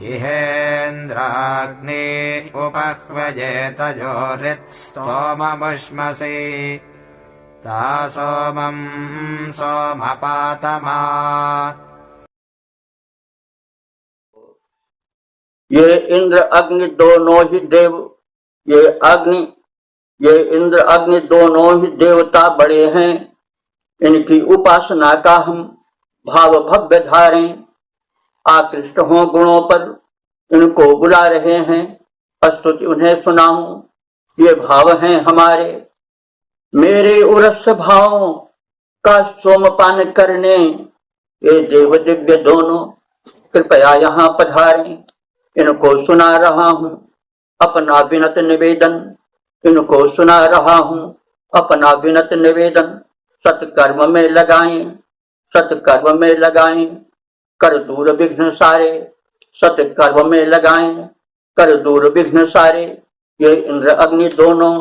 इहेन्द्राग्ने उपह्वजेतजो ऋत्स्तोममुष्मसि ता सोमं सोमपातमा। ये इंद्र अग्नि दोनों ही देव, ये इंद्र अग्नि दोनों ही देवता बड़े हैं। इनकी उपासना का हम भाव भव्य धारें। आकृष्ट हों गुणों पर इनको बुला रहे हैं, स्तुति उन्हें सुनाऊं, ये भाव हैं हमारे। मेरे उरस भावों का सोमपान करने ये देव दिव्य दोनों कृपया यहाँ पधारें। इनको सुना रहा हूँ अपना विनत निवेदन, इनको सुना रहा हूँ अपना विनत निवेदन। सत्कर्म में लगाएं, सत्कर्म में लगाएं, कर दूर विघ्न सारे। सत्कर्म में लगाएं, कर दूर विघ्न सारे। ये इंद्र अग्नि दोनों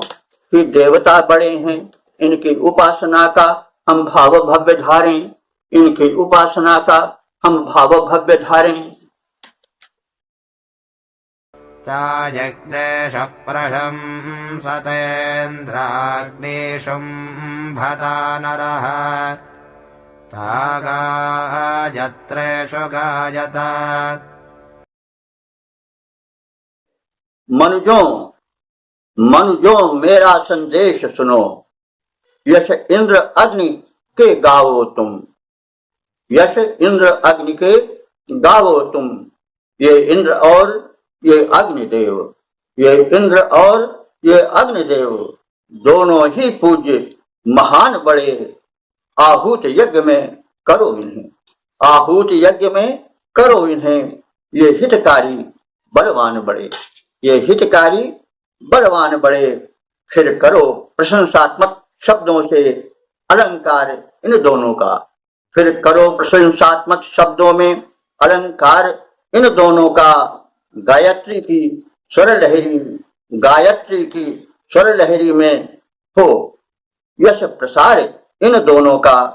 ही देवता बड़े हैं। इनकी उपासना का हम भाव भव्य धारें, इनकी उपासना का हम भाव भव्य धारें। ताजग्नेश प्रशंसतेन्द्राग्निशुम्भता नरः तागायत्रेषु गायत। मनुजों मेरा संदेश सुनो, यश इंद्र अग्नि के गावो तुम, यश इंद्र अग्नि के गावो तुम। ये इंद्र और ये अग्निदेव, ये इंद्र और ये अग्निदेव दोनों ही पूज्य महान बड़े। आहूत यज्ञ में करो इन्हें, आहूत यज्ञ में करो इन्हें। ये हितकारी बलवान बड़े, ये हितकारी बलवान बड़े। फिर करो प्रशंसात्मक शब्दों से अलंकार इन दोनों का, फिर करो प्रशंसात्मक शब्दों में अलंकार इन दोनों का। गायत्री की स्वर लहरी, गायत्री की स्वर लहरी में हो यश प्रसार इन दोनों का।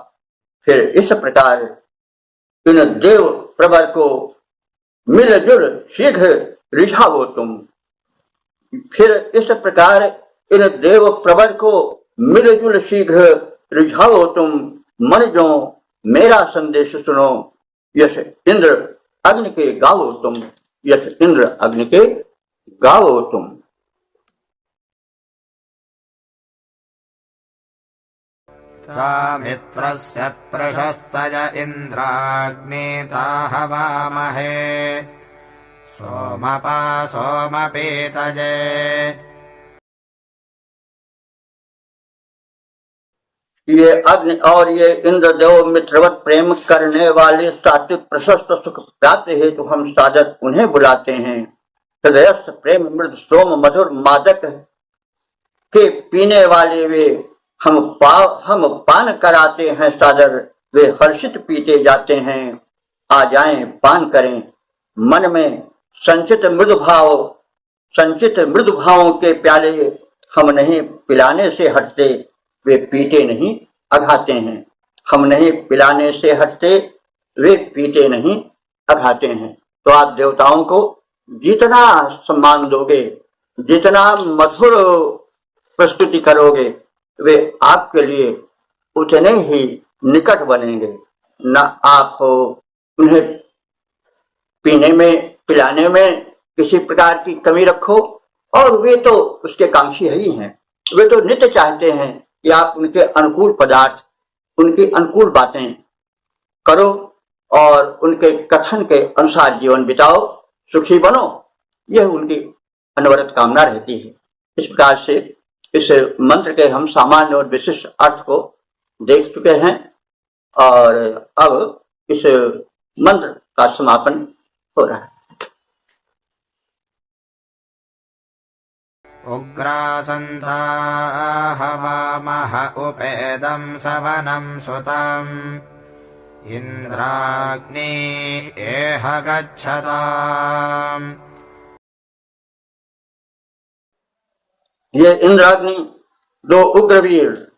फिर इस प्रकार इन देव प्रवर को मिलजुल शीघ्र रिझावो तुम, फिर इस प्रकार इन देव प्रवर को मिलजुल शीघ्र रिझावो तुम। मनुजों मेरा संदेश सुनो, यश इंद्र अग्नि के गावो तुम, यश इंद्र अग्नि के गावो तुम। मित्रस्य प्रशस्तय इन्द्राग्नेता हवामहे सोमपा सोमपीतये। ये अग्नि और ये इंद्रदेव मित्रवत प्रेम करने वाले सात्विक प्रशस्त सुख प्राप्त हेतु हम सादर उन्हें बुलाते हैं। हृदयस्थ प्रेम मृद सोम मधुर मादक के पीने वाले वे हम पान कराते हैं सादर, वे हर्षित पीते जाते हैं। आ जाएं पान करें, मन में संचित मृदु भावों के प्याले हम नहीं पिलाने से हटते, वे पीते नहीं अघाते हैं। हम नहीं पिलाने से हटते, वे पीते नहीं अघाते हैं। तो आप देवताओं को जितना सम्मान दोगे, जितना मधुर प्रस्तुति करोगे, वे आपके लिए उतने ही निकट बनेंगे। न आप उन्हें पीने में पिलाने में किसी प्रकार की कमी रखो, और वे तो उसके कांक्षी ही हैं। वे तो नित्य चाहते हैं कि आप उनके अनुकूल पदार्थ, उनकी अनुकूल बातें करो और उनके कथन के अनुसार जीवन बिताओ, सुखी बनो। यह उनकी अनवरत कामना रहती है। इस प्रकार से इस मंत्र के हम सामान्य और विशिष्ट अर्थ को देख चुके हैं, और अब इस मंत्र का समापन हो रहा है। उग्रासन्ता हवामह उपेदं सवनं सुतम् इंद्राग्नि एह गच्छताम्। ये इंद्राग्नि दो उग्रवीर,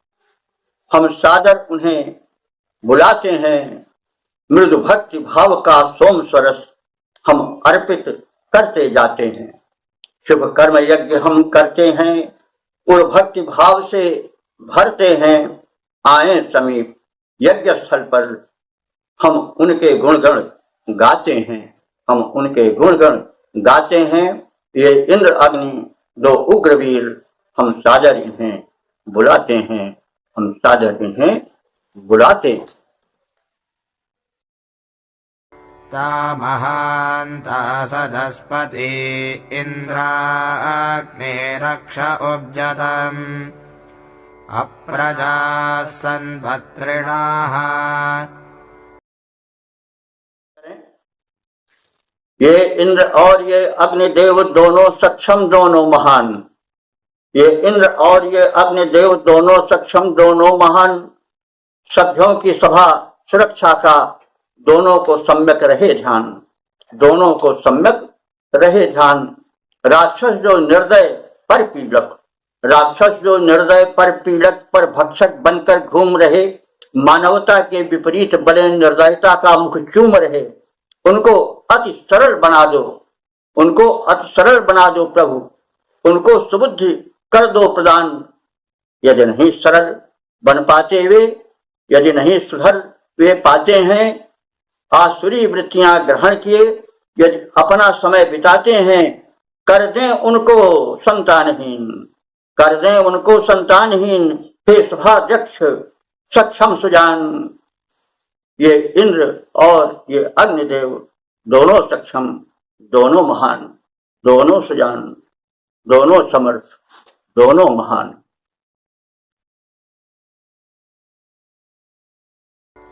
हम सादर उन्हें बुलाते हैं। मृदु भक्ति भाव का सोम स्वरस हम अर्पित करते जाते हैं। शुभ कर्म यज्ञ हम करते हैं, उड़ भक्ति भाव से भरते हैं। आए समीप यज्ञ स्थल पर हम उनके गुणगण गाते हैं, हम उनके गुणगण गाते हैं। ये इंद्र अग्नि दो उग्रवीर, हम सादर इन्हें बुलाते हैं, हम सादर इन्हें बुलाते हैं। ता महान्ता सदस्पति इन्द्राग्ने रक्ष उब्जतम् अप्रजाः सन्वत्रिणाः। ये इंद्र और ये अग्निदेव दोनों सक्षम, दोनों महान। ये इंद्र और ये अग्निदेव दोनों सक्षम, दोनों महान। सभ्यों की सभा सुरक्षा का दोनों को सम्यक रहे ध्यान, दोनों को सम्यक रहे ध्यान। राक्षस जो निर्दय पर पीड़क, राक्षस जो निर्दय पर पीड़क पर भक्षक बनकर घूम रहे, मानवता के विपरीत बने निर्दयता का मुख चूम रहे, उनको अति सरल बना दो, उनको अति सरल बना दो प्रभु, उनको सुबुद्धि कर दो प्रदान। यदि नहीं सरल बन पाते वे, यदि नहीं सुधर वे पाते हैं, आसुरी वृत्तियां ग्रहण किए यदि अपना समय बिताते हैं, कर दें उनको संतानहीन, कर दें उनको संतानहीन। हे सभाध्यक्ष सक्षम सुजान, ये इंद्र और ये अग्निदेव दोनों सक्षम, दोनों महान, दोनों सुजान, दोनों समर्थ, दोनों महान।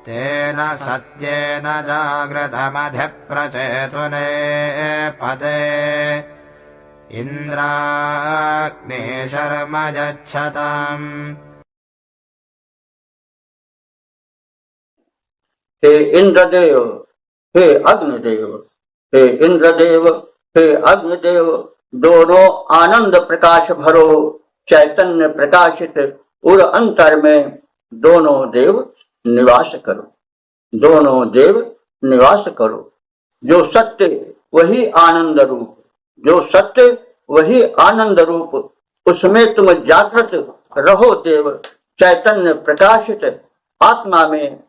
तेन सत्येन जागृतमधिप्रचेतुने पदे इन्द्राग्ने शर्म यच्छताम्। हे इंद्रदेव, हे अग्निदेव, हे इंद्रदेव, हे अग्निदेव, दोनों आनंद प्रकाश भरो, चैतन्य प्रकाशित उर अंतर में दोनों देव निवास करो, दोनों देव निवास करो। जो सत्य वही आनंद रूप, जो सत्य वही आनंद रूप, उसमें तुम जागृत रहो देव। चैतन्य प्रकाशित आत्मा में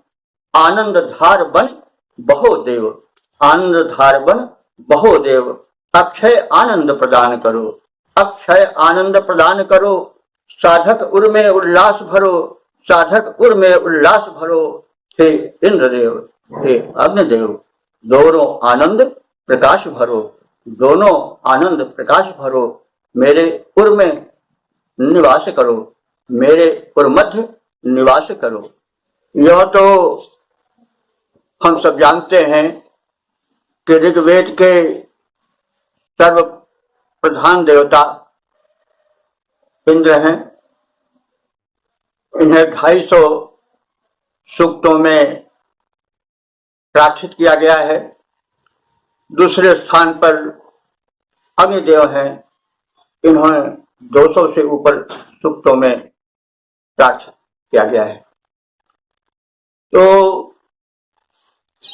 आनंद धार बन बहो देव, आनंद धार बन बहो देव। अक्षय आनंद प्रदान करो, अक्षय आनंद प्रदान करो। साधक उर में उल्लास भरो, साधक उर में उल्लास भरो। हे इंद्रदेव, हे अग्निदेव, दोनों आनंद प्रकाश भरो, दोनों आनंद प्रकाश भरो। मेरे उर में निवास करो, मेरे उर मध्य निवास करो। यह तो हम सब जानते हैं कि ऋग्वेद के सर्व प्रधान देवता इंद्र हैं। इन्हें 250 सूक्तों में प्रार्थित किया गया है। दूसरे स्थान पर अग्निदेव हैं, इन्होंने 200 से ऊपर सूक्तों में प्रार्थित किया गया है। तो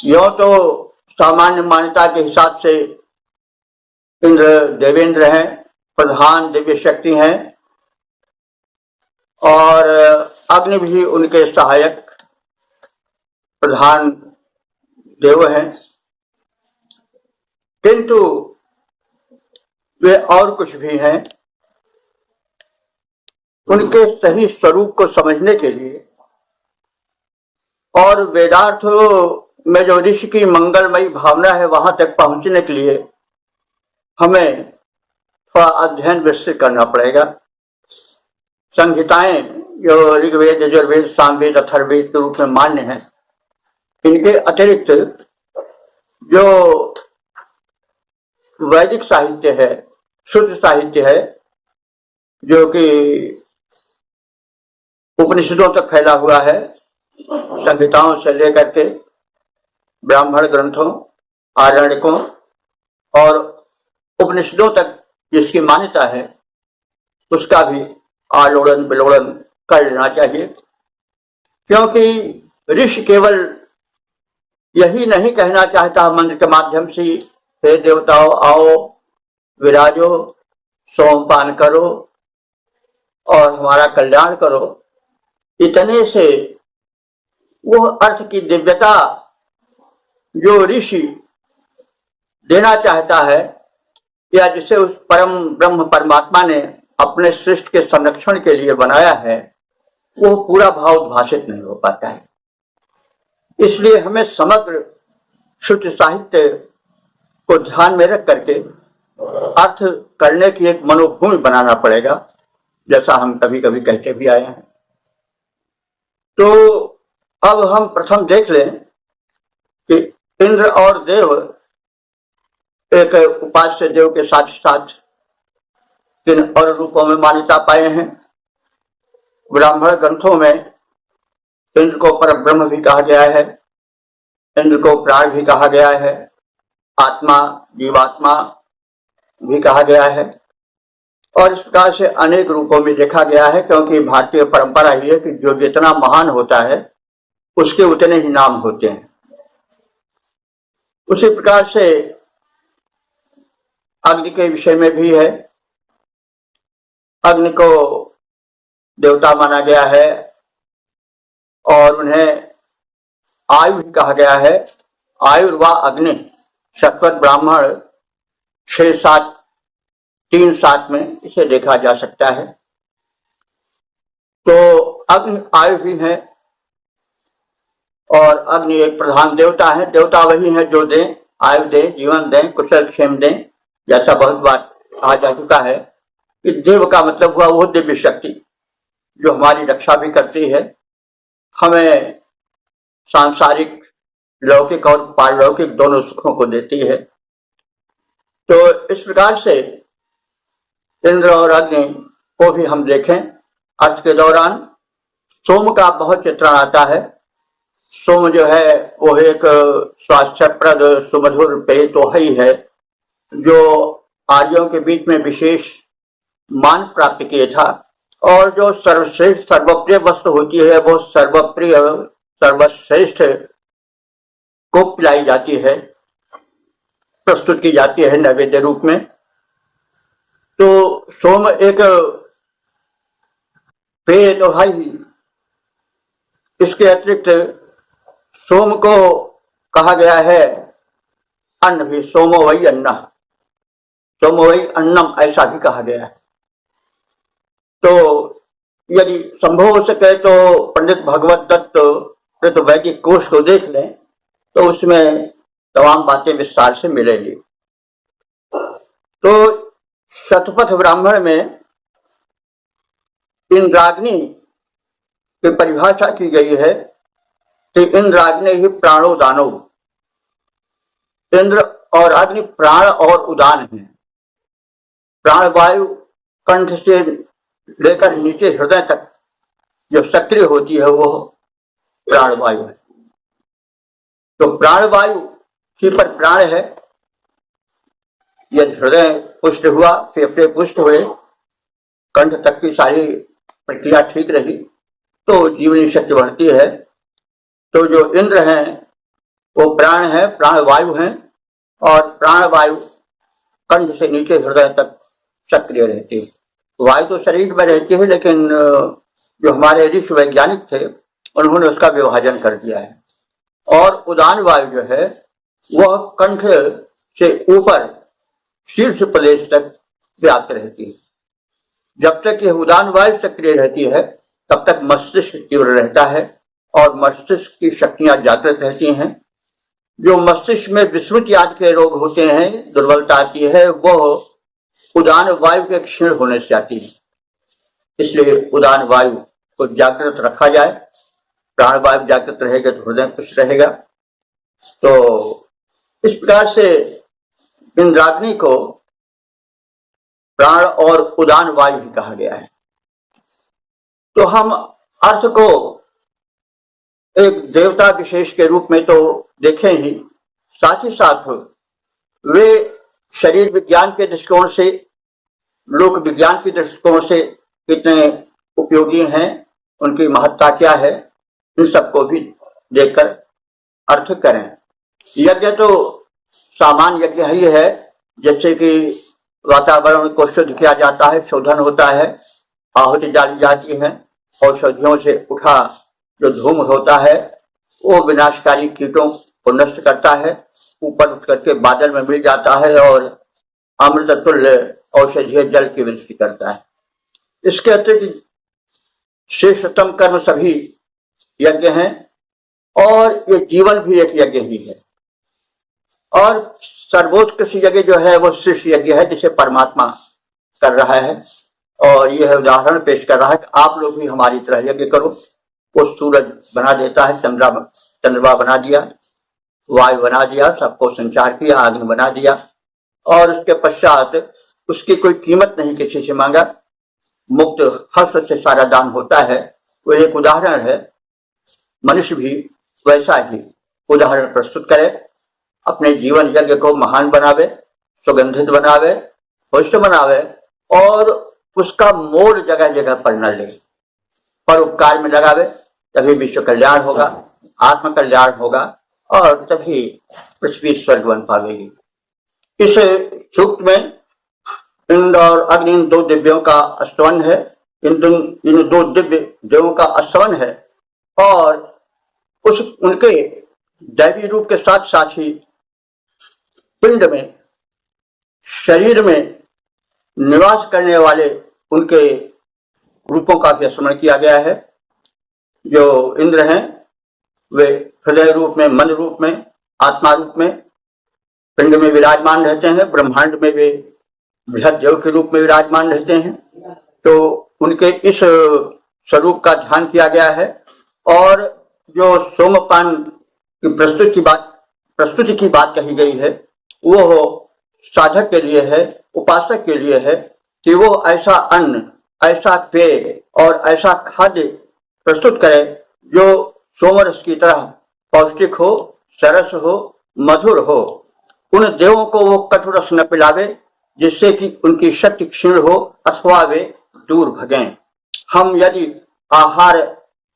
यह तो सामान्य मान्यता के हिसाब से इंद्र देवेंद्र हैं, प्रधान दिव्य शक्ति हैं, और अग्नि भी उनके सहायक प्रधान देव हैं। किंतु वे और कुछ भी हैं। उनके सही स्वरूप को समझने के लिए और वेदार्थ में जो ऋषि की मंगलमयी भावना है वहां तक पहुंचने के लिए हमें थोड़ा अध्ययन विस्तृत करना पड़ेगा। संहिताएं जो ऋग्वेद, यजुर्वेद, सामवेद, अथर्ववेद के रूप में मान्य हैं, इनके अतिरिक्त जो वैदिक साहित्य है, शुद्ध साहित्य है, जो कि उपनिषदों तक फैला हुआ है, संहिताओं से लेकर के ब्राह्मण ग्रंथों, आरण्यकों और उपनिषदों तक जिसकी मान्यता है, उसका भी आलोड़न विलोड़न कर लेना चाहिए। क्योंकि ऋषि केवल यही नहीं कहना चाहता मंत्र के माध्यम से हे देवताओं आओ विराजो, सोमपान करो और हमारा कल्याण करो, इतने से वो अर्थ की दिव्यता जो ऋषि देना चाहता है या जिसे उस परम ब्रह्म परमात्मा ने अपने सृष्टि के संरक्षण के लिए बनाया है, वो पूरा भाव उद्भाषित नहीं हो पाता है। इसलिए हमें समग्र शुद्ध साहित्य को ध्यान में रख करके अर्थ करने की एक मनोभूमि बनाना पड़ेगा, जैसा हम कभी कभी कहते भी आए हैं। तो अब हम प्रथम देख लें कि इंद्र और देव एक उपास्य देव के साथ साथ किन और रूपों में मान्यता पाए हैं। ब्राह्मण ग्रंथों में इंद्र को पर ब्रह्म भी कहा गया है, इंद्र को प्राण भी कहा गया है, आत्मा जीवात्मा भी कहा गया है, और इस प्रकार से अनेक रूपों में देखा गया है, क्योंकि भारतीय परंपरा ही है कि जो जितना महान होता है उसके उतने ही नाम होते हैं। उसी प्रकार से अग्नि के विषय में भी है। अग्नि को देवता माना गया है और उन्हें आयु भी कहा गया है। आयुर्वा अग्नि शतपथ ब्राह्मण 6-7 3-7 में इसे देखा जा सकता है। तो अग्नि आयु भी है और अग्नि एक प्रधान देवता है। देवता वही है जो दें, आयु दें, जीवन दें, कुशल क्षेम दें। जैसा बहुत बार कहा जा चुका है कि देव का मतलब हुआ वो दिव्य शक्ति जो हमारी रक्षा भी करती है, हमें सांसारिक लौकिक और पारलौकिक दोनों सुखों को देती है। तो इस प्रकार से इंद्र और अग्नि को भी हम देखें। अर्थ के दौरान सोम का बहुत चित्रण आता है। सोम जो है वो एक स्वास्थ्यप्रद सुमधुर पेय तो ही है जो आर्यों के बीच में विशेष मान प्राप्त किए था, और जो सर्वश्रेष्ठ सर्वप्रिय वस्तु होती है वो सर्वप्रिय सर्वश्रेष्ठ को पिलाई जाती है, प्रस्तुत की जाती है नैवेद्य रूप में। तो सोम एक पेय तो है ही, इसके अतिरिक्त सोम को कहा गया है अन्न भी। सोमो वही अन्न, सोमो वही अन्नम, ऐसा भी कहा गया है। तो यदि संभव हो सके तो पंडित भगवत दत्त कृत वैदिक कोश को देख लें तो उसमें तमाम बातें विस्तार से मिलेंगी। तो शतपथ ब्राह्मण में इंद्राग्नि की परिभाषा की गई है कि इंद्राग्नि ही प्राणो दानो। इंद्र और अग्नि प्राण और उदान है। प्राण वायु कंठ से लेकर नीचे हृदय तक जो सक्रिय होती है वो प्राण वायु है। तो प्राण वायु ही पर प्राण है। यदि हृदय पुष्ट हुआ, फेफड़े पुष्ट हुए, कंठ तक की सारी प्रक्रिया ठीक रही तो जीवनी शक्ति बढ़ती है। तो जो इंद्र हैं वो प्राण है, प्राण वायु हैं, और प्राण वायु कंठ से नीचे हृदय तक सक्रिय रहती है। वायु तो शरीर में रहती है, लेकिन जो हमारे ऋषि वैज्ञानिक थे उन्होंने उसका विभाजन कर दिया है। और उदान वायु जो है वह कंठ से ऊपर शीर्ष प्रदेश तक व्याप्त रहती है। जब तक यह उदान वायु सक्रिय रहती है तब तक मस्तिष्क तीव्र रहता है और मस्तिष्क की शक्तियां जागृत रहती हैं। जो मस्तिष्क में विस्मृति आदि के रोग होते हैं, दुर्बलता आती है, वह उदान वायु के क्षीण होने से आती है। इसलिए उदान वायु को जागृत रखा जाए। प्राण वायु जागृत रहेगा तो हृदय पुष्ट रहेगा। तो इस प्रकार से इंद्राग्नि को प्राण और उदान वायु ही कहा गया है। तो हम अर्थ को एक देवता विशेष के रूप में तो देखें ही, साथ ही साथ वे शरीर विज्ञान के दृष्टिकोण से, लोक विज्ञान के दृष्टिकोण से कितने उपयोगी हैं, उनकी महत्ता क्या है, इन सबको भी देखकर अर्थ करें। यज्ञ तो सामान्य यज्ञ ही है, जैसे कि वातावरण को शुद्ध किया जाता है, शोधन होता है, आहुति डाली जाती है, औषधियों से उठा जो धूम होता है वो विनाशकारी कीटों को नष्ट करता है, ऊपर उठ करके बादल में मिल जाता है और अमृत तुल्य औषधीय जल की वृष्टि करता है। इसके अतिरिक्त श्रेष्ठतम कर्म सभी यज्ञ हैं और ये जीवन भी एक यज्ञ ही है। और सर्वोत्कृष्ट यज्ञ जो है वो श्रेष्ठ यज्ञ है जिसे परमात्मा कर रहा है। और यह उदाहरण पेश कर रहा है कि आप लोग भी हमारी तरह यज्ञ करो। वो सूरज बना देता है, चंद्रमा बना दिया, वायु बना दिया, सबको संचार किया, अग्नि बना दिया और उसके पश्चात उसकी कोई कीमत नहीं किसी से मांगा, मुक्त हर्ष से सारा दान होता है। वो एक उदाहरण है। मनुष्य भी वैसा ही उदाहरण प्रस्तुत करे, अपने जीवन यज्ञ को महान बनावे, सुगंधित बनावे, पुष्ट बनावे और उसका मोड़ जगह जगह पर न ले, पर उपकार में लगावे, तभी विश्व कल्याण होगा, आत्म कल्याण होगा और तभी पृथ्वी स्वर्ग बन पावेगी। इस सूक्त में इंद्र और अग्नि इन दो दिव्यों का स्तवन है, इन दो दिव्य देवों का स्तवन है और उनके दैवी रूप के साथ साथ ही पिंड में, शरीर में निवास करने वाले उनके रूपों का भी स्मरण किया गया है। जो इंद्र हैं वे हृदय रूप में, मन रूप में, आत्मा रूप में पिंड में विराजमान रहते हैं। ब्रह्मांड में वे बृहद देव के रूप में विराजमान रहते हैं। तो उनके इस स्वरूप का ध्यान किया गया है। और जो सोमपान की प्रस्तुति की बात कही गई है वो साधक के लिए है, उपासक के लिए है कि वो ऐसा अन्न, ऐसा पेय और ऐसा खाद्य प्रस्तुत करे जो सोमरस की तरह पौष्टिक हो, सरस हो, मधुर हो। उन देवों को वो कटु रस न पिलावे जिससे कि उनकी शक्ति क्षीण हो अथवा वे दूर भगें। हम यदि आहार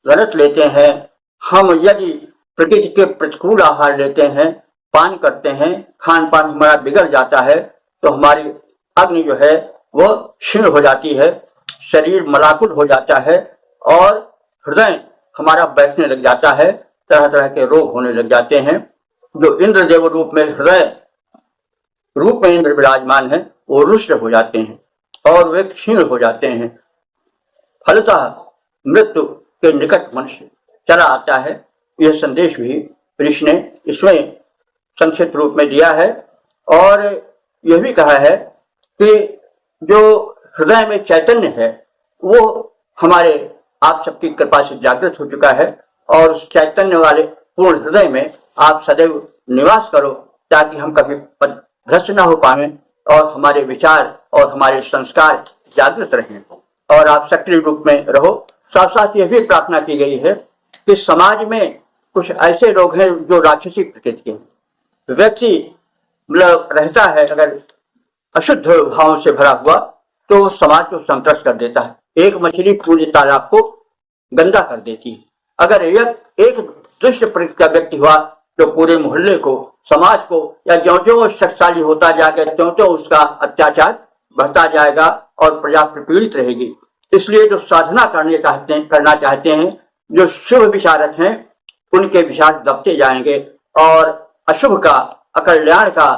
गलत लेते हैं, हम यदि प्रकृति के प्रतिकूल आहार लेते हैं, पान करते हैं, खान पान हमारा बिगड़ जाता है तो हमारी अग्नि जो है वो क्षीण हो जाती है, शरीर मलाकुल हो जाता है और हृदय हमारा बैठने लग जाता है, तरह तरह के रोग होने लग जाते हैं। जो इंद्र देव रूप में, हृदय रूप में इंद्र विराजमान है वो रुष्ट हो जाते हैं और वे क्षीण हो जाते हैं। फलतः मृत्यु के निकट मनुष्य चला आता है। यह संदेश भी ऋषि ने इसमें संक्षिप्त रूप में दिया है। और यह भी कहा है कि जो हृदय में चैतन्य है वो हमारे आप सबकी कृपा से जागृत हो चुका है और उस चैतन्य वाले पूर्ण हृदय में आप सदैव निवास करो ताकि हम कभी भ्रष्ट न हो पाए और हमारे विचार और हमारे संस्कार जागृत रहें और आप सक्रिय रूप में रहो। साथ साथ यह भी प्रार्थना की गई है कि समाज में कुछ ऐसे लोग हैं जो राक्षसी प्रकृति के व्यक्ति मतलब रहता है, अगर अशुद्ध भावों से भरा हुआ तो समाज को संतुष्ट कर देता है। एक मछली पूरे तालाब को गंदा कर देती है। अगर एक दुष्ट प्रकृति का व्यक्ति हुआ तो पूरे मोहल्ले को, समाज को, या ज्यों ज्यों शक्तिशाली होता जाएगा त्यों त्यों उसका अत्याचार बढ़ता जाएगा और प्रजा पीड़ित रहेगी। इसलिए जो साधना करना चाहते हैं, जो शुभ विचारक हैं, उनके विचार दबते जाएंगे और अशुभ का, अकल्याण का,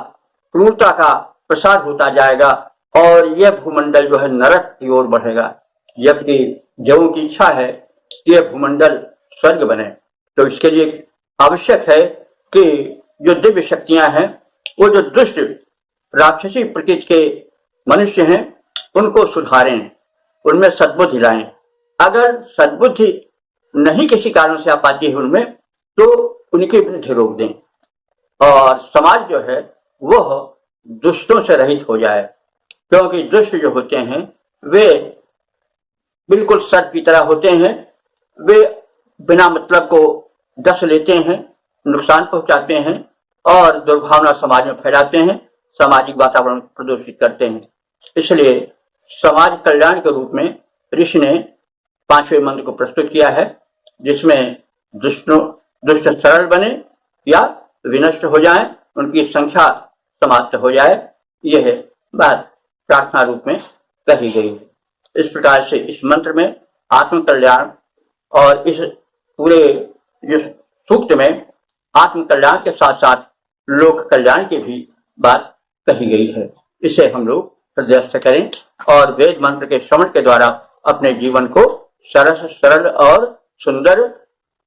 क्रूरता का प्रसार होता जाएगा और यह भूमंडल जो है नरक की ओर बढ़ेगा। जबकि देवों की इच्छा है कि यह भूमंडल स्वर्ग बने। तो इसके लिए आवश्यक है कि जो दिव्य शक्तियां हैं, वो जो दुष्ट राक्षसी प्रकृति के मनुष्य हैं उनको सुधारें, उनमें सद्बुद्धि लाएं। अगर सद्बुद्धि नहीं किसी कारण से आ पाती है उनमें तो उनकी वृद्धि रोक दें और समाज जो है वह दुष्टों से रहित हो जाए। क्योंकि दुष्ट जो होते हैं वे बिल्कुल सर्प की तरह होते हैं। वे बिना मतलब को डस लेते हैं, नुकसान पहुंचाते हैं और दुर्भावना समाज में फैलाते हैं, सामाजिक वातावरण प्रदूषित करते हैं। इसलिए समाज कल्याण के रूप में ऋषि ने 5वें मंत्र को प्रस्तुत किया है, जिसमें दुष्ट सरल बने या विनष्ट हो जाएं उनकी संख्या समाप्त हो जाए, यह बात प्रार्थना रूप में कही गई है। इस प्रकार से इस मंत्र में आत्म कल्याण और इस पूरे जो सूक्त में आत्म कल्याण के साथ साथ लोक कल्याण की भी बात कही गई है। इसे हम लोग हृदयस्थ करें और वेद मंत्र के श्रवण के द्वारा अपने जीवन को सरल और सुंदर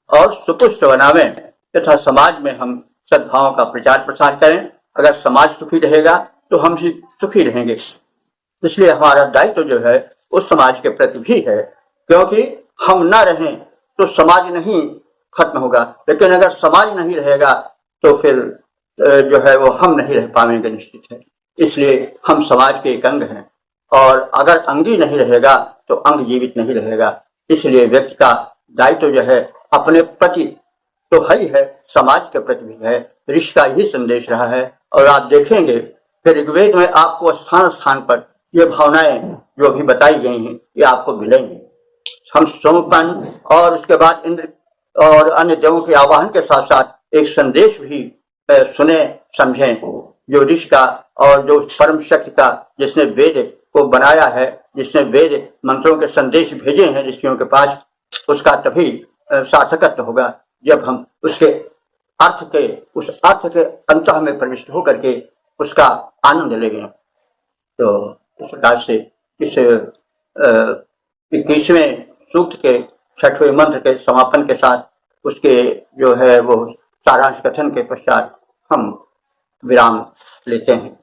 और सुपुष्ट बनावें तथा समाज में हम सद्भाव का प्रचार प्रसार करें। अगर समाज सुखी रहेगा तो हम भी सुखी रहेंगे। इसलिए हमारा दायित्व जो है उस समाज के प्रति भी है, क्योंकि हम न रहें तो समाज नहीं खत्म होगा, लेकिन अगर समाज नहीं रहेगा तो फिर जो है वो हम नहीं रह पाएंगे, निश्चित है। इसलिए हम समाज के एक अंग हैं और अगर अंगी नहीं रहेगा तो अंग जीवित नहीं रहेगा। इसलिए व्यक्ति का दायित्व जो है अपने प्रति तो है, समाज के प्रति भी है। ऋषि का यही संदेश रहा है और आप देखेंगे कि ऋग्वेद में आपको स्थान स्थान पर ये भावनाएं जो भी बताई गई हैं ये आपको मिलेंगी। हम सोमपन और उसके बाद इंद्र और अन्य देवों के आवाहन के साथ साथ एक संदेश भी सुने समझें, जो ऋषि का और जो परम शक्ति का जिसने वेद को बनाया है, जिसने वेद मंत्रों के संदेश भेजे हैं ऋषियों के पास, उसका तभी सार्थकत्व होगा जब हम उसके उस अर्थ के अंतः में प्रविष्ट होकर के उसका आनंद लेंगे। तो इस प्रकार से इस 21वें सूक्त के 6वें मंत्र के समापन के साथ उसके जो है वो सारांश कथन के पश्चात हम विराम लेते हैं।